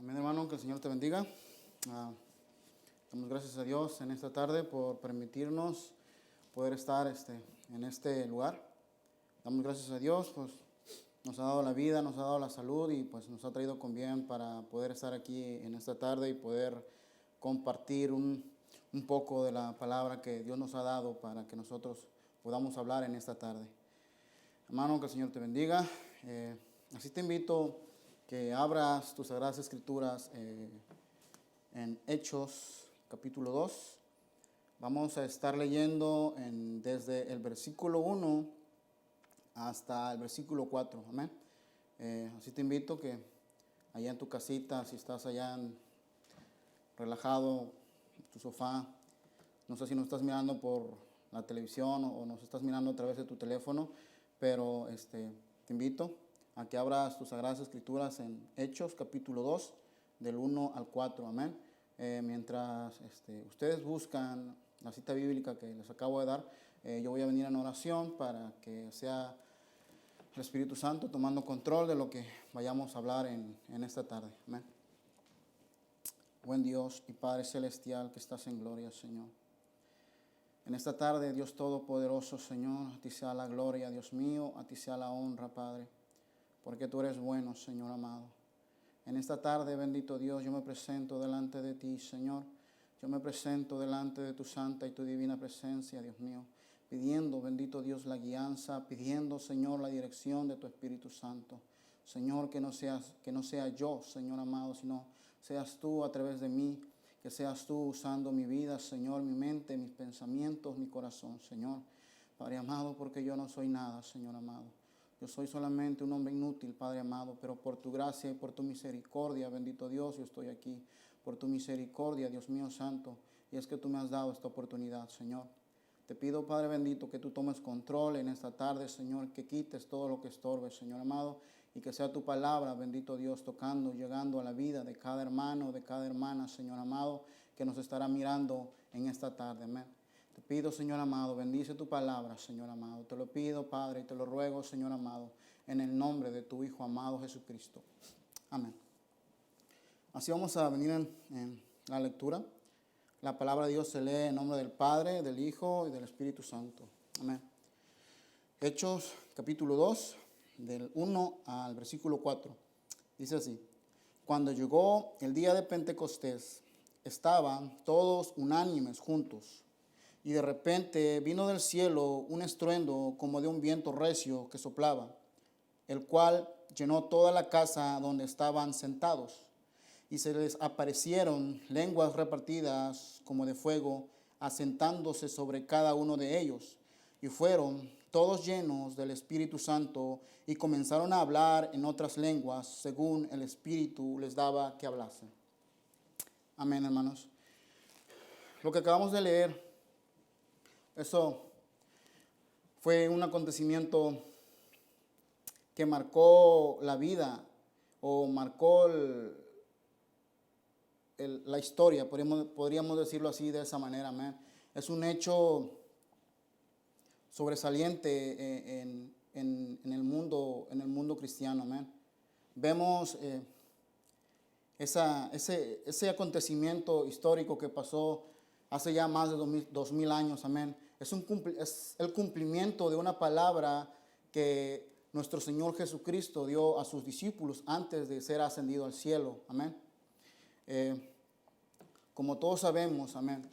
Amén, hermano, que el Señor te bendiga. Damos gracias a Dios en esta tarde por permitirnos poder estar en este lugar. Damos gracias a Dios, pues nos ha dado la vida, nos ha dado la salud y pues nos ha traído con bien para poder estar aquí en esta tarde y poder compartir un poco de la palabra que Dios nos ha dado para que nosotros podamos hablar en esta tarde. Hermano, que el Señor te bendiga. Así te invito que abras tus Sagradas Escrituras en Hechos capítulo 2. Vamos a estar leyendo desde el versículo 1 hasta el versículo 4. Amén. Así te invito que allá en tu casita, si estás allá relajado en tu sofá, no sé si nos estás mirando por la televisión o nos estás mirando a través de tu teléfono, pero te invito a que abras tus Sagradas Escrituras en Hechos capítulo 2, del 1 al 4, amén. Mientras ustedes buscan la cita bíblica que les acabo de dar, yo voy a venir en oración para que sea el Espíritu Santo tomando control de lo que vayamos a hablar en esta tarde, amén. Buen Dios y Padre Celestial que estás en gloria, Señor. En esta tarde, Dios Todopoderoso, Señor, a ti sea la gloria, Dios mío, a ti sea la honra, Padre, porque tú eres bueno, Señor amado. En esta tarde, bendito Dios, yo me presento delante de ti, Señor. Yo me presento delante de tu santa y tu divina presencia, Dios mío, pidiendo, bendito Dios, la guianza, pidiendo, Señor, la dirección de tu Espíritu Santo. Señor, que no sea yo, Señor amado, sino seas tú a través de mí, que seas tú usando mi vida, Señor, mi mente, mis pensamientos, mi corazón, Señor. Padre amado, porque yo no soy nada, Señor amado. Yo soy solamente un hombre inútil, Padre amado, pero por tu gracia y por tu misericordia, bendito Dios, yo estoy aquí. Por tu misericordia, Dios mío santo, y es que tú me has dado esta oportunidad, Señor. Te pido, Padre bendito, que tú tomes control en esta tarde, Señor, que quites todo lo que estorbe, Señor amado, y que sea tu palabra, bendito Dios, tocando, llegando a la vida de cada hermano, de cada hermana, Señor amado, que nos estará mirando en esta tarde, amén. Te pido, Señor amado, bendice tu palabra, Señor amado. Te lo pido, Padre, y te lo ruego, Señor amado, en el nombre de tu Hijo amado Jesucristo. Amén. Así vamos a venir en la lectura. La palabra de Dios se lee en nombre del Padre, del Hijo y del Espíritu Santo. Amén. Hechos capítulo 2, del 1 al versículo 4. Dice así: Cuando llegó el día de Pentecostés, estaban todos unánimes juntos. Y de repente vino del cielo un estruendo como de un viento recio que soplaba, el cual llenó toda la casa donde estaban sentados. Y se les aparecieron lenguas repartidas como de fuego, asentándose sobre cada uno de ellos. Y fueron todos llenos del Espíritu Santo y comenzaron a hablar en otras lenguas, según el Espíritu les daba que hablasen. Amén, hermanos. Lo que acabamos de leer, eso fue un acontecimiento que marcó la vida o marcó la historia, podríamos decirlo así, de esa manera, amén. Es un hecho sobresaliente en el mundo cristiano, amén. Vemos ese acontecimiento histórico que pasó hace ya más de 2000 años, amén. Es el cumplimiento de una palabra que nuestro Señor Jesucristo dio a sus discípulos antes de ser ascendido al cielo, amén. Como todos sabemos, amén,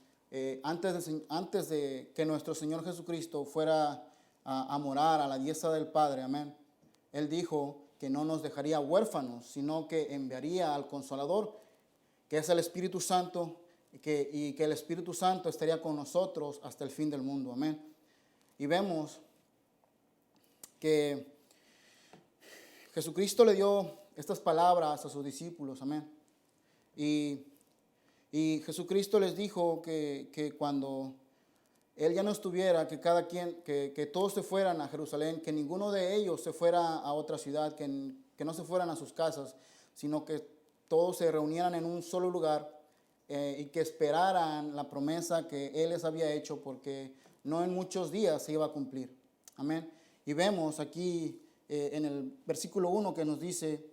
antes de que nuestro Señor Jesucristo fuera a morar a la diestra del Padre, amén, Él dijo que no nos dejaría huérfanos, sino que enviaría al Consolador, que es el Espíritu Santo, y que el Espíritu Santo estaría con nosotros hasta el fin del mundo, amén. Y vemos que Jesucristo le dio estas palabras a sus discípulos, amén. Y Jesucristo les dijo que cuando Él ya no estuviera, que todos se fueran a Jerusalén, que ninguno de ellos se fuera a otra ciudad, que no se fueran a sus casas, sino que todos se reunieran en un solo lugar y que esperaran la promesa que Él les había hecho, porque no en muchos días se iba a cumplir. Amén. Y vemos aquí en el versículo 1 que nos dice,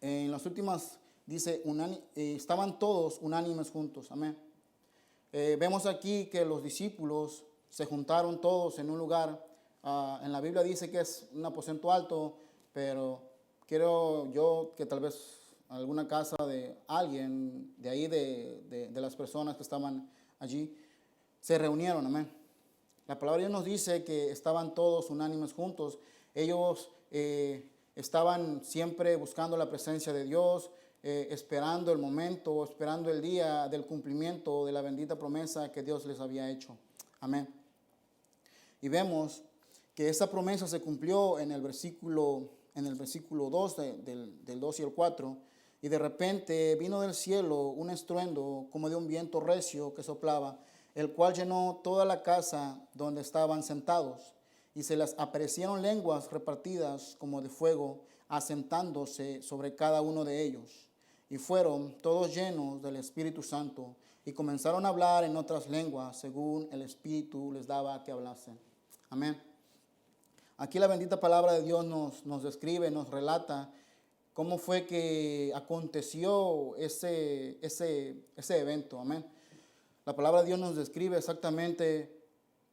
En las últimas, dice, estaban todos unánimes juntos. Amén. Vemos aquí que los discípulos se juntaron todos en un lugar. En la Biblia dice que es un aposento alto, pero quiero yo que tal vez alguna casa de alguien de ahí, de las personas que estaban allí, se reunieron. Amén. La palabra de Dios nos dice que estaban todos unánimes juntos. Ellos estaban siempre buscando la presencia de Dios, esperando el momento, esperando el día del cumplimiento de la bendita promesa que Dios les había hecho. Amén. Y vemos que esa promesa se cumplió en el versículo 2, del 2 y el 4. Y de repente vino del cielo un estruendo como de un viento recio que soplaba, el cual llenó toda la casa donde estaban sentados. Y se les aparecieron lenguas repartidas como de fuego, asentándose sobre cada uno de ellos. Y fueron todos llenos del Espíritu Santo y comenzaron a hablar en otras lenguas según el Espíritu les daba que hablasen. Amén. Aquí la bendita palabra de Dios nos describe, nos relata cómo fue que aconteció ese evento. Amén. La palabra de Dios nos describe exactamente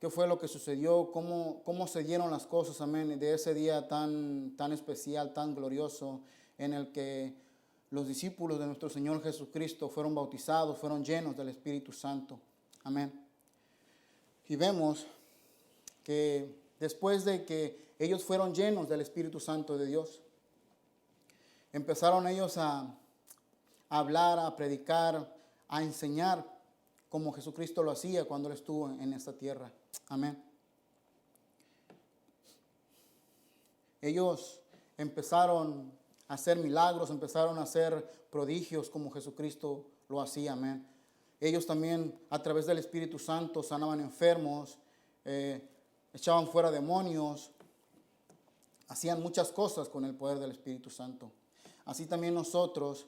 qué fue lo que sucedió, cómo se dieron las cosas, amén, de ese día tan especial, tan glorioso, en el que los discípulos de nuestro Señor Jesucristo fueron bautizados, fueron llenos del Espíritu Santo. Amén. Y vemos que después de que ellos fueron llenos del Espíritu Santo de Dios, empezaron ellos a hablar, a predicar, a enseñar como Jesucristo lo hacía cuando Él estuvo en esta tierra. Amén. Ellos empezaron a hacer milagros, empezaron a hacer prodigios como Jesucristo lo hacía. Amén. Ellos también a través del Espíritu Santo sanaban enfermos, echaban fuera demonios, hacían muchas cosas con el poder del Espíritu Santo. Así también nosotros,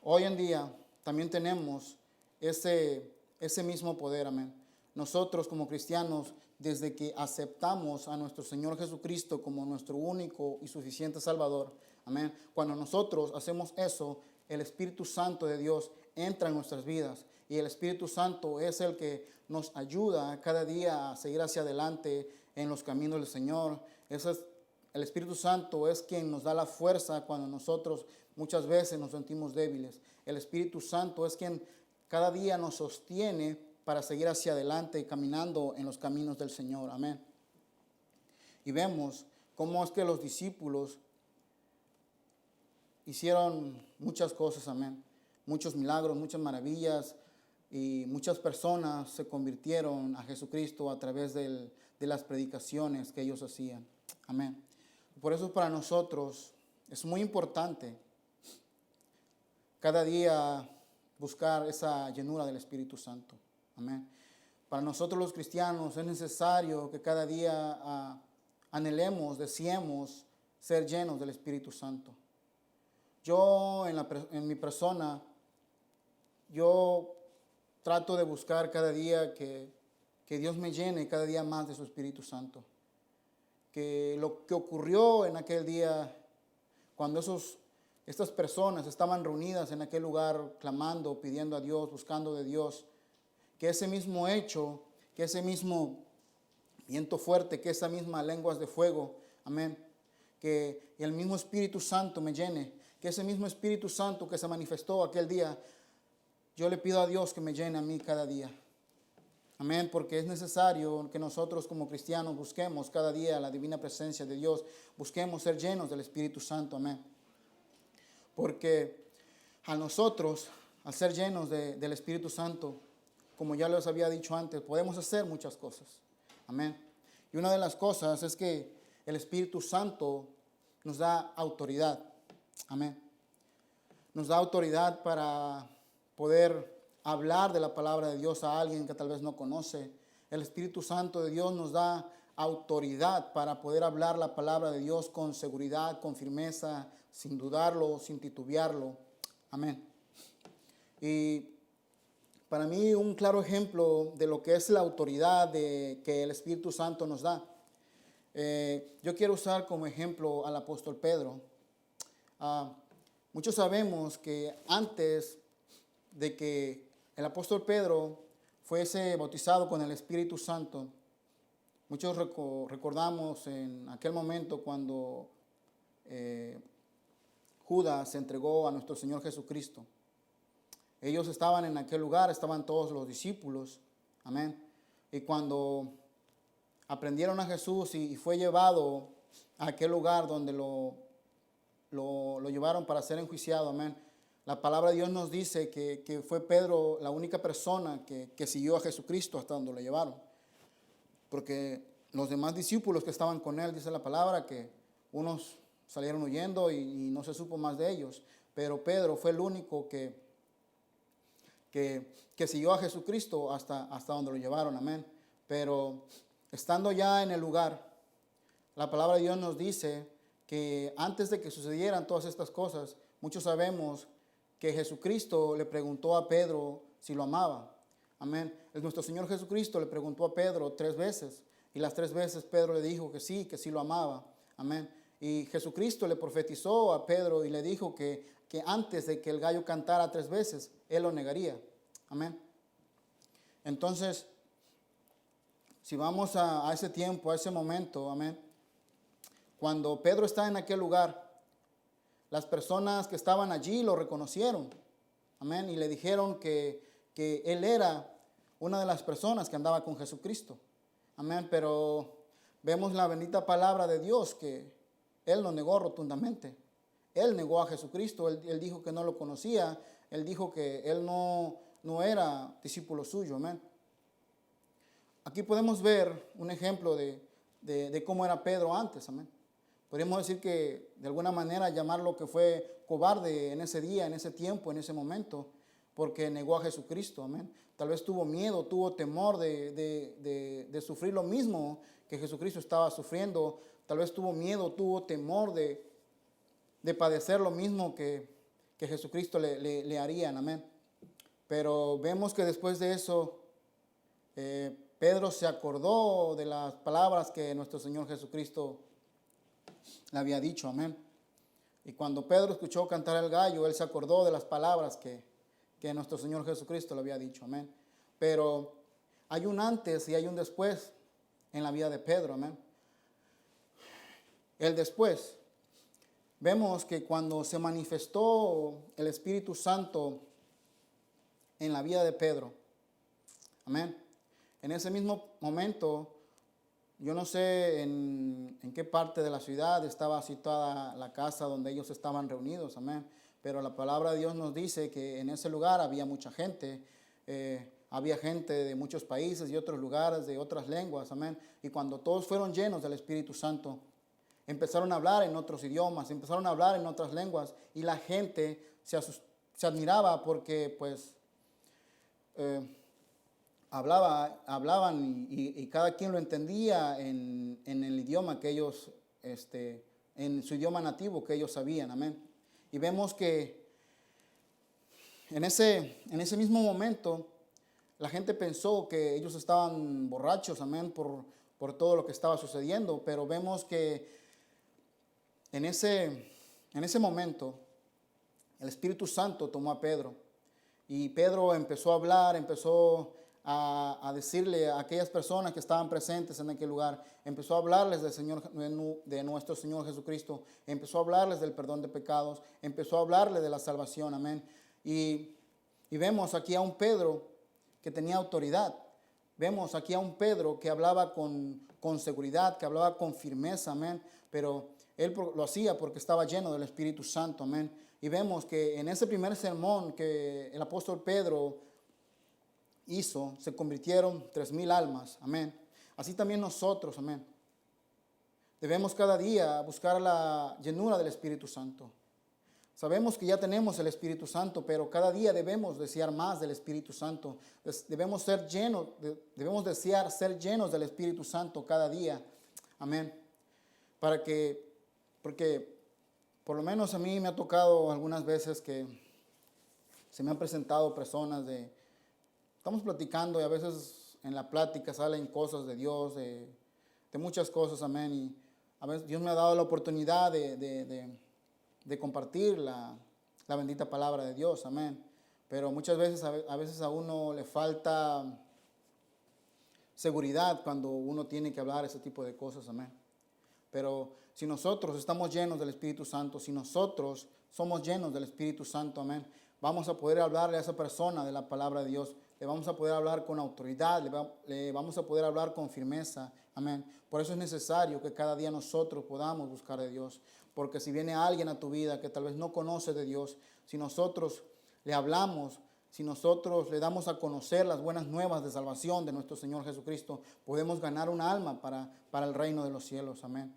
hoy en día, también tenemos ese mismo poder. Amén. Nosotros como cristianos, desde que aceptamos a nuestro Señor Jesucristo como nuestro único y suficiente Salvador, amén, cuando nosotros hacemos eso, el Espíritu Santo de Dios entra en nuestras vidas y el Espíritu Santo es el que nos ayuda cada día a seguir hacia adelante en los caminos del Señor. El Espíritu Santo es quien nos da la fuerza cuando nosotros muchas veces nos sentimos débiles. El Espíritu Santo es quien cada día nos sostiene para seguir hacia adelante y caminando en los caminos del Señor. Amén. Y vemos cómo es que los discípulos hicieron muchas cosas. Amén. Muchos milagros, muchas maravillas, y muchas personas se convirtieron a Jesucristo a través de las predicaciones que ellos hacían. Amén. Por eso para nosotros es muy importante cada día buscar esa llenura del Espíritu Santo. Amén. Para nosotros los cristianos es necesario que cada día anhelemos, deseemos ser llenos del Espíritu Santo. Yo en mi persona, yo trato de buscar cada día que Dios me llene cada día más de su Espíritu Santo. Que lo que ocurrió en aquel día, cuando estas personas estaban reunidas en aquel lugar clamando, pidiendo a Dios, buscando de Dios, que ese mismo hecho, que ese mismo viento fuerte, que esa misma lenguas de fuego, amén, que el mismo Espíritu Santo me llene, que ese mismo Espíritu Santo que se manifestó aquel día, yo le pido a Dios que me llene a mí cada día. Amén, porque es necesario que nosotros como cristianos busquemos cada día la divina presencia de Dios, busquemos ser llenos del Espíritu Santo. Amén. Porque a nosotros, al ser llenos del Espíritu Santo, como ya les había dicho antes, podemos hacer muchas cosas. Amén. Y una de las cosas es que el Espíritu Santo nos da autoridad. Amén. Nos da autoridad para poder hablar de la palabra de Dios a alguien que tal vez no conoce. El Espíritu Santo de Dios nos da autoridad para poder hablar la palabra de Dios con seguridad, con firmeza, sin dudarlo, sin titubearlo. Amén. Y para mí un claro ejemplo de lo que es la autoridad que el Espíritu Santo nos da. Yo quiero usar como ejemplo al apóstol Pedro. muchos sabemos que antes de que el apóstol Pedro fuese bautizado con el Espíritu Santo, muchos recordamos en aquel momento cuando Judas se entregó a nuestro Señor Jesucristo. Ellos estaban en aquel lugar, estaban todos los discípulos, amén. Y cuando aprendieron a Jesús y fue llevado a aquel lugar donde lo llevaron para ser enjuiciado, amén. La palabra de Dios nos dice que fue Pedro la única persona que siguió a Jesucristo hasta donde lo llevaron. Porque los demás discípulos que estaban con él, dice la palabra, que unos salieron huyendo y no se supo más de ellos. Pero Pedro fue el único que siguió a Jesucristo hasta donde lo llevaron, amén. Pero estando ya en el lugar, la palabra de Dios nos dice que antes de que sucedieran todas estas cosas, muchos sabemos que Jesucristo le preguntó a Pedro si lo amaba, amén. Nuestro Señor Jesucristo le preguntó a Pedro 3 veces, y las 3 veces Pedro le dijo que sí lo amaba, amén. Y Jesucristo le profetizó a Pedro y le dijo que antes de que el gallo cantara 3 veces, él lo negaría. Amén. Entonces, si vamos a ese tiempo, a ese momento, amén. Cuando Pedro está en aquel lugar, las personas que estaban allí lo reconocieron. Amén. Y le dijeron que él era una de las personas que andaba con Jesucristo. Amén. Pero vemos la bendita palabra de Dios que él lo negó rotundamente. Él negó a Jesucristo, él dijo que no lo conocía, él dijo que él no era discípulo suyo, amén. Aquí podemos ver un ejemplo de cómo era Pedro antes, amén. Podríamos decir que de alguna manera llamarlo que fue cobarde en ese día, en ese tiempo, en ese momento, porque negó a Jesucristo, amén. Tal vez tuvo miedo, tuvo temor de sufrir lo mismo que Jesucristo estaba sufriendo. Tal vez tuvo miedo, tuvo temor de padecer lo mismo que Jesucristo le harían, amén. Pero vemos que después de eso, Pedro se acordó de las palabras que nuestro Señor Jesucristo le había dicho, amén. Y cuando Pedro escuchó cantar el gallo, él se acordó de las palabras que nuestro Señor Jesucristo le había dicho, amén. Pero hay un antes y hay un después en la vida de Pedro, amén. El después, vemos que cuando se manifestó el Espíritu Santo en la vida de Pedro, amén. En ese mismo momento, yo no sé en qué parte de la ciudad estaba situada la casa donde ellos estaban reunidos, amén. Pero la palabra de Dios nos dice que en ese lugar había mucha gente, había gente de muchos países y otros lugares, de otras lenguas, amén. Y cuando todos fueron llenos del Espíritu Santo, empezaron a hablar en otros idiomas, empezaron a hablar en otras lenguas, y la gente se admiraba porque pues hablaban y cada quien lo entendía en el idioma que ellos, en su idioma nativo que ellos sabían, amén. Y vemos que en ese mismo momento la gente pensó que ellos estaban borrachos, amén, por todo lo que estaba sucediendo, pero vemos que en ese momento el Espíritu Santo tomó a Pedro, y Pedro empezó a hablar, empezó a decirle a aquellas personas que estaban presentes en aquel lugar, empezó a hablarles de nuestro Señor Jesucristo, empezó a hablarles del perdón de pecados, empezó a hablarles de la salvación, amén. Y vemos aquí a un Pedro que tenía autoridad, vemos aquí a un Pedro que hablaba con seguridad, que hablaba con firmeza, amén, pero él lo hacía porque estaba lleno del Espíritu Santo, amén. Y vemos que en ese primer sermón que el apóstol Pedro hizo, se convirtieron 3,000 almas, amén. Así también nosotros, amén. Debemos cada día buscar la llenura del Espíritu Santo. Sabemos que ya tenemos el Espíritu Santo, pero cada día debemos desear más del Espíritu Santo. Debemos desear ser llenos del Espíritu Santo cada día, amén. Porque por lo menos a mí me ha tocado algunas veces que se me han presentado personas estamos platicando y a veces en la plática salen cosas de Dios, de muchas cosas, amén. Y a veces Dios me ha dado la oportunidad de compartir la bendita palabra de Dios, amén. Pero muchas veces, a veces a uno le falta seguridad cuando uno tiene que hablar ese tipo de cosas, amén. Pero si nosotros estamos llenos del Espíritu Santo, si nosotros somos llenos del Espíritu Santo, amén, vamos a poder hablarle a esa persona de la palabra de Dios, le vamos a poder hablar con autoridad, le vamos a poder hablar con firmeza, amén. Por eso es necesario que cada día nosotros podamos buscar de Dios, porque si viene alguien a tu vida que tal vez no conoce de Dios, si nosotros le hablamos, si nosotros le damos a conocer las buenas nuevas de salvación de nuestro Señor Jesucristo, podemos ganar un alma para el reino de los cielos, amén.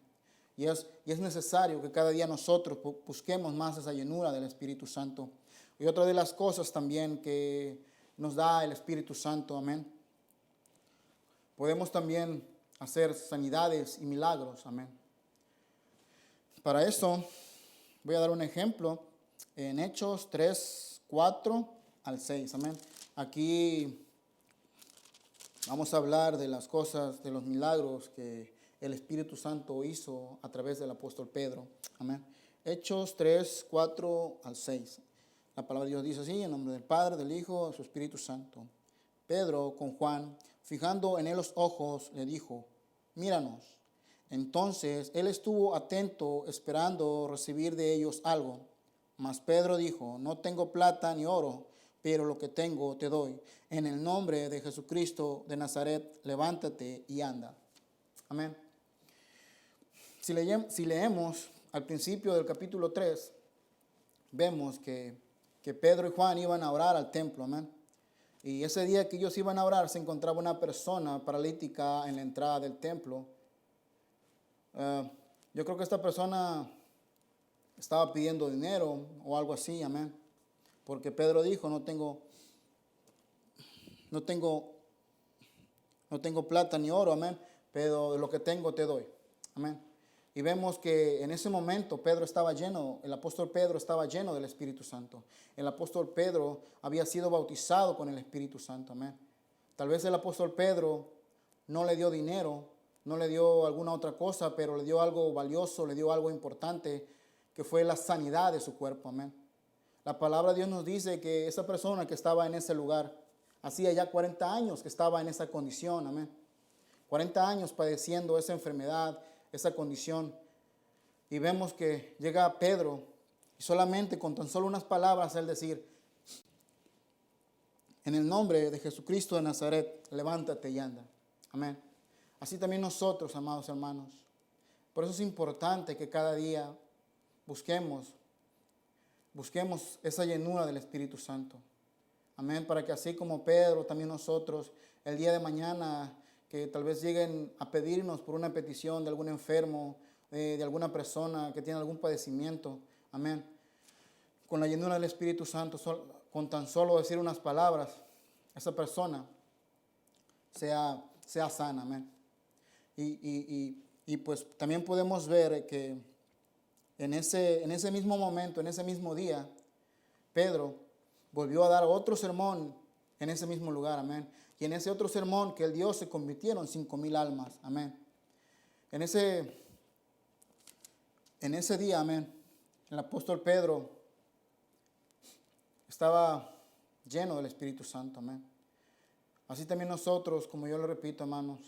Y es necesario que cada día nosotros busquemos más esa llenura del Espíritu Santo. Y otra de las cosas también que nos da el Espíritu Santo, amén. Podemos también hacer sanidades y milagros, amén. Para eso voy a dar un ejemplo en Hechos 3, 4 al 6, amén. Aquí vamos a hablar de las cosas, de los milagros que el Espíritu Santo hizo a través del apóstol Pedro, amén. Hechos 3, 4 al 6. La palabra de Dios dice así, en nombre del Padre, del Hijo, de su Espíritu Santo. Pedro con Juan, fijando en él los ojos, le dijo, míranos. Entonces él estuvo atento, esperando recibir de ellos algo. Mas Pedro dijo, no tengo plata ni oro, pero lo que tengo te doy. En el nombre de Jesucristo de Nazaret, levántate y anda. Amén. Si leemos al principio del capítulo 3, vemos que Pedro y Juan iban a orar al templo, amén. Y ese día que ellos iban a orar se encontraba una persona paralítica en la entrada del templo. Yo creo que esta persona estaba pidiendo dinero o algo así, amén. Porque Pedro dijo, no tengo plata ni oro, amén, pero lo que tengo te doy, amén. Y vemos que en ese momento el apóstol Pedro estaba lleno del Espíritu Santo. El apóstol Pedro había sido bautizado con el Espíritu Santo, amén. Tal vez el apóstol Pedro no le dio dinero, no le dio alguna otra cosa, pero le dio algo valioso, le dio algo importante, que fue la sanidad de su cuerpo, amén. La palabra de Dios nos dice que esa persona que estaba en ese lugar, hacía ya 40 años que estaba en esa condición, amén. 40 años padeciendo esa enfermedad, esa condición. Y vemos que llega Pedro y solamente con tan solo unas palabras él decir, en el nombre de Jesucristo de Nazaret, levántate y anda. Amén. Así también nosotros, amados hermanos. Por eso es importante que cada día busquemos esa llenura del Espíritu Santo. Amén. Para que así como Pedro, también nosotros, el día de mañana, que tal vez lleguen a pedirnos por una petición de algún enfermo, de alguna persona que tiene algún padecimiento. Amén. Con la llenura del Espíritu Santo, con tan solo decir unas palabras, esa persona sea sana. Amén. Y pues también podemos ver que en ese mismo momento, en ese mismo día, Pedro volvió a dar otro sermón en ese mismo lugar, amén. Y en ese otro sermón que él dio se convirtieron 5,000 almas, amén. En ese día, amén, el apóstol Pedro estaba lleno del Espíritu Santo, amén. Así también nosotros, como yo le repito, hermanos,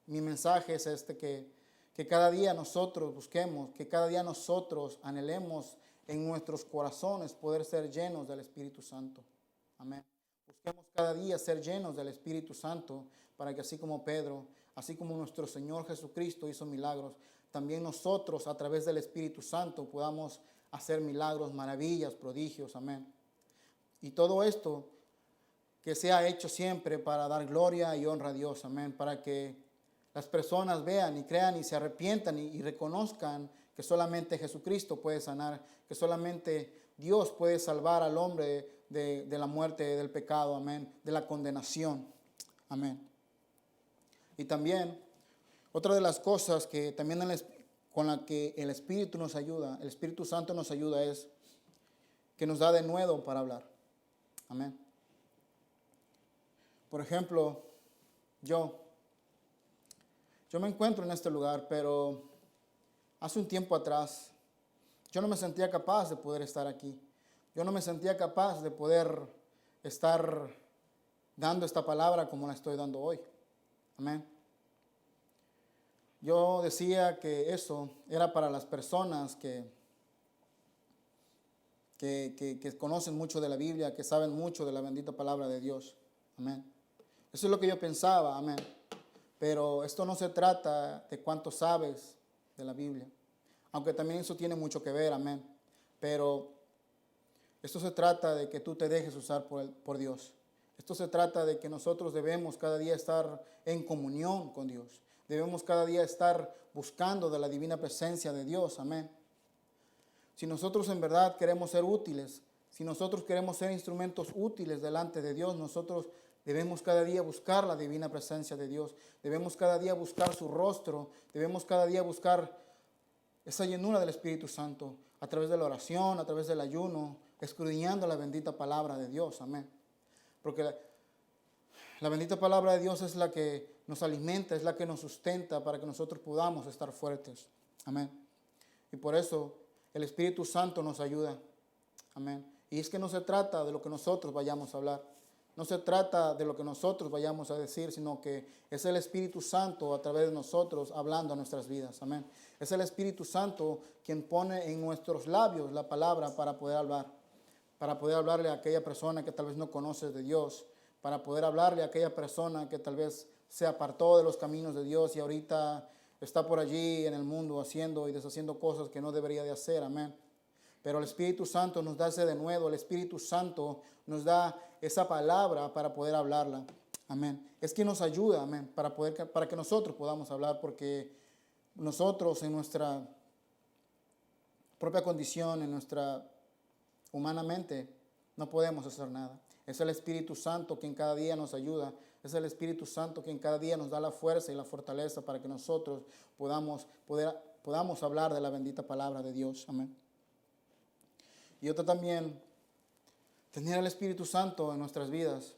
mi mensaje es que cada día nosotros busquemos, que cada día nosotros anhelemos en nuestros corazones poder ser llenos del Espíritu Santo. Amén. Busquemos cada día ser llenos del Espíritu Santo para que así como Pedro, así como nuestro Señor Jesucristo hizo milagros, también nosotros a través del Espíritu Santo podamos hacer milagros, maravillas, prodigios. Amén. Y todo esto que sea hecho siempre para dar gloria y honra a Dios. Amén. Para que las personas vean y crean y se arrepientan y reconozcan que solamente Jesucristo puede sanar, que solamente Dios puede salvar al hombre de la muerte, del pecado, amén, de la condenación, amén. Y también, otra de las cosas que también con la que el Espíritu nos ayuda, el Espíritu Santo nos ayuda es que nos da de nuevo para hablar, amén. Por ejemplo, yo me encuentro en este lugar, pero hace un tiempo atrás yo no me sentía capaz de poder estar aquí. yo no me sentía capaz de poder estar dando esta palabra como la estoy dando hoy. Amén. Yo decía que eso era para las personas que conocen mucho de la Biblia, que saben mucho de la bendita palabra de Dios. Amén. Eso es lo que yo pensaba, amén. Pero esto no se trata de cuánto sabes de la Biblia, aunque también eso tiene mucho que ver, amén. Pero esto se trata de que tú te dejes usar por Dios. Esto se trata de que nosotros debemos cada día estar en comunión con Dios. Debemos cada día estar buscando de la divina presencia de Dios, amén. Si nosotros en verdad queremos ser útiles, si nosotros queremos ser instrumentos útiles delante de Dios, nosotros debemos cada día buscar la divina presencia de Dios. Debemos cada día buscar su rostro. Debemos cada día buscar esa llenura del Espíritu Santo a través de la oración, a través del ayuno, escudriñando la bendita palabra de Dios, amén. Porque la bendita palabra de Dios es la que nos alimenta, es la que nos sustenta para que nosotros podamos estar fuertes, amén. Y por eso el Espíritu Santo nos ayuda. Amén. Y es que no se trata de lo que nosotros vayamos a hablar. No se trata de lo que nosotros vayamos a decir, sino que es el Espíritu Santo a través de nosotros hablando a nuestras vidas. Amén. Es el Espíritu Santo quien pone en nuestros labios la palabra para poder hablar. Para poder hablarle a aquella persona que tal vez no conoce de Dios. Para poder hablarle a aquella persona que tal vez se apartó de los caminos de Dios y ahorita está por allí en el mundo haciendo y deshaciendo cosas que no debería de hacer, amén. Pero el Espíritu Santo nos da ese denuedo, el Espíritu Santo nos da esa palabra para poder hablarla, amén. Es que nos ayuda, amén, para que nosotros podamos hablar, porque nosotros en nuestra propia condición, en nuestra humanamente, no podemos hacer nada. Es el Espíritu Santo quien cada día nos ayuda. Es el Espíritu Santo quien cada día nos da la fuerza y la fortaleza para que nosotros podamos hablar de la bendita palabra de Dios. Amén. Y otra también, tener el Espíritu Santo en nuestras vidas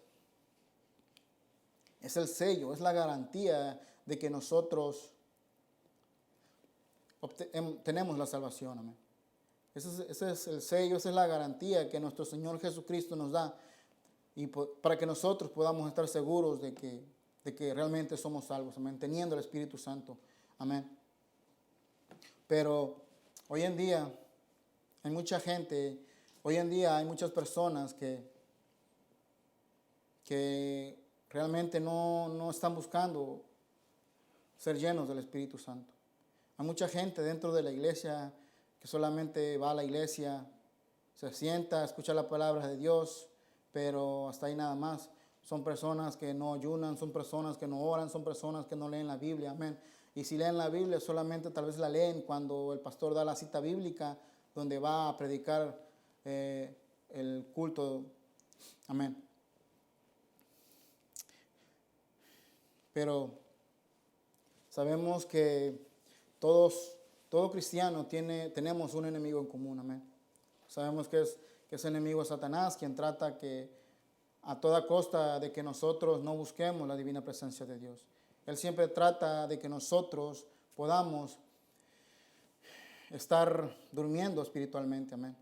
es el sello, es la garantía de que nosotros tenemos la salvación. Amén. Ese es el sello, esa es la garantía que nuestro Señor Jesucristo nos da. Y para que nosotros podamos estar seguros de que realmente somos salvos, amén, teniendo el Espíritu Santo, amén. Pero hoy en día hay mucha gente, hoy en día hay muchas personas que realmente no están buscando ser llenos del Espíritu Santo. Hay mucha gente dentro de la iglesia que solamente va a la iglesia, se sienta, escucha la palabra de Dios, pero hasta ahí nada más. Son personas que no ayunan, son personas que no oran, son personas que no leen la Biblia, amén. Y si leen la Biblia, solamente tal vez la leen cuando el pastor da la cita bíblica, donde va a predicar el culto, amén. Pero sabemos que todo cristiano tenemos un enemigo en común, amén. Sabemos que ese enemigo es Satanás, quien trata a toda costa de que nosotros no busquemos la divina presencia de Dios. Él siempre trata de que nosotros podamos estar durmiendo espiritualmente, amén.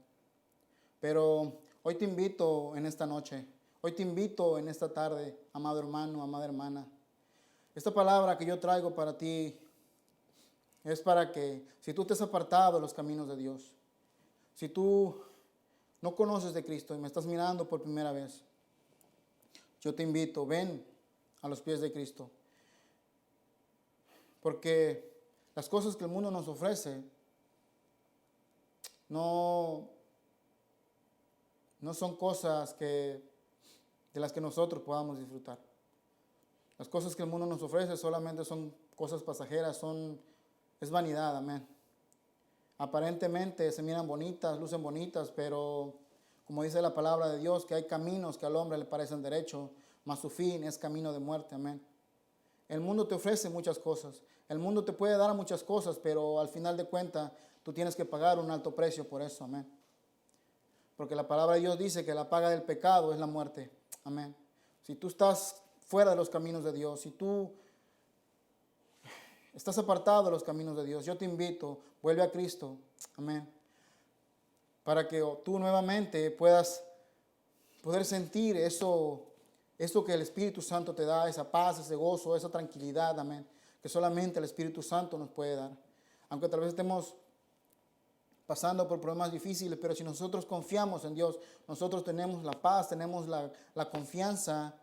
Pero hoy te invito en esta noche, hoy te invito en esta tarde, amado hermano, amada hermana. Esta palabra que yo traigo para ti es para que, si tú te has apartado de los caminos de Dios, si tú no conoces de Cristo y me estás mirando por primera vez, yo te invito, ven a los pies de Cristo. Porque las cosas que el mundo nos ofrece no son cosas de las que nosotros podamos disfrutar. Las cosas que el mundo nos ofrece solamente son cosas pasajeras, es vanidad, amén. Aparentemente se miran bonitas, lucen bonitas, pero como dice la palabra de Dios, que hay caminos que al hombre le parecen derechos, mas su fin es camino de muerte, amén. El mundo te ofrece muchas cosas, el mundo te puede dar muchas cosas, pero al final de cuentas tú tienes que pagar un alto precio por eso, amén. Porque la palabra de Dios dice que la paga del pecado es la muerte, amén. Si tú estás fuera de los caminos de Dios, si tú estás apartado de los caminos de Dios, yo te invito, vuelve a Cristo, amén. para que tú nuevamente puedas poder sentir eso que el Espíritu Santo te da, esa paz, ese gozo, esa tranquilidad, amén, que solamente el Espíritu Santo nos puede dar. Aunque tal vez estemos pasando por problemas difíciles, pero si nosotros confiamos en Dios, nosotros tenemos la paz, tenemos la confianza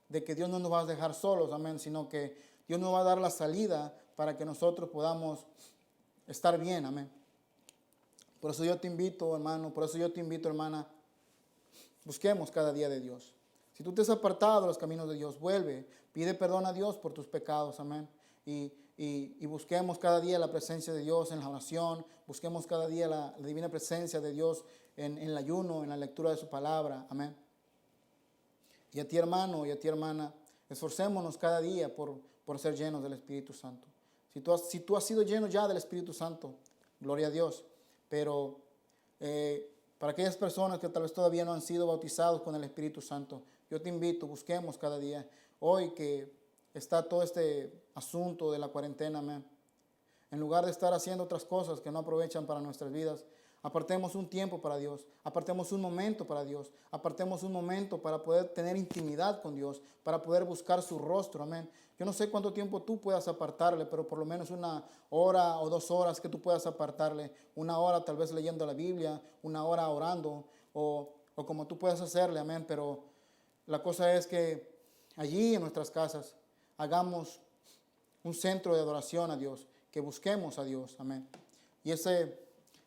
de que Dios no nos va a dejar solos, amén, sino que Dios nos va a dar la salida para que nosotros podamos estar bien, amén. Por eso yo te invito, hermano, por eso yo te invito, hermana, busquemos cada día de Dios. Si tú te has apartado de los caminos de Dios, vuelve, pide perdón a Dios por tus pecados, amén. Y busquemos cada día la presencia de Dios en la oración, busquemos cada día la divina presencia de Dios en el ayuno, en la lectura de su palabra, amén. Y a ti, hermano, y a ti, hermana, esforcémonos cada día por ser llenos del Espíritu Santo. Si tú has sido lleno ya del Espíritu Santo, gloria a Dios, pero para aquellas personas que tal vez todavía no han sido bautizados con el Espíritu Santo, yo te invito, busquemos cada día. Hoy que está todo este asunto de la cuarentena, amén, en lugar de estar haciendo otras cosas que no aprovechan para nuestras vidas, apartemos un tiempo para Dios, apartemos un momento para Dios, apartemos un momento para poder tener intimidad con Dios, para poder buscar su rostro, amén. Yo no sé cuánto tiempo tú puedas apartarle, pero por lo menos 1 hora o 2 horas que tú puedas apartarle, 1 hora tal vez leyendo la Biblia, 1 hora orando, o como tú puedas hacerle, amén. Pero la cosa es que allí en nuestras casas hagamos un centro de adoración a Dios, que busquemos a Dios, amén. Y ese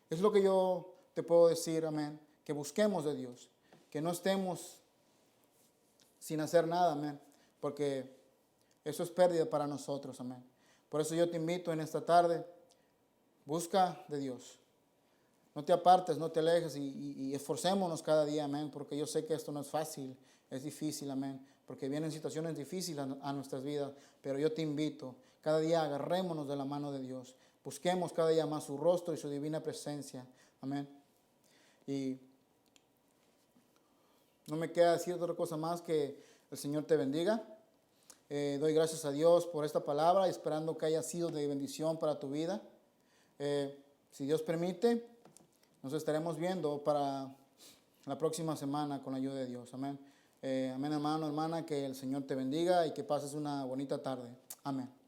es lo que yo te puedo decir, amén, que busquemos de Dios, que no estemos sin hacer nada, amén, porque eso es pérdida para nosotros, amén. Por eso yo te invito en esta tarde, busca de Dios. No te apartes, no te alejes y esforcémonos cada día, amén, porque yo sé que esto no es fácil, es difícil, amén, porque vienen situaciones difíciles a nuestras vidas, pero yo te invito, cada día agarrémonos de la mano de Dios, busquemos cada día más su rostro y su divina presencia, amén. Y no me queda decir otra cosa más que el Señor te bendiga. Doy gracias a Dios por esta palabra, esperando que haya sido de bendición para tu vida. Si Dios permite, nos estaremos viendo para la próxima semana con la ayuda de Dios. Amén. Amén, hermano, hermana, que el Señor te bendiga y que pases una bonita tarde. Amén.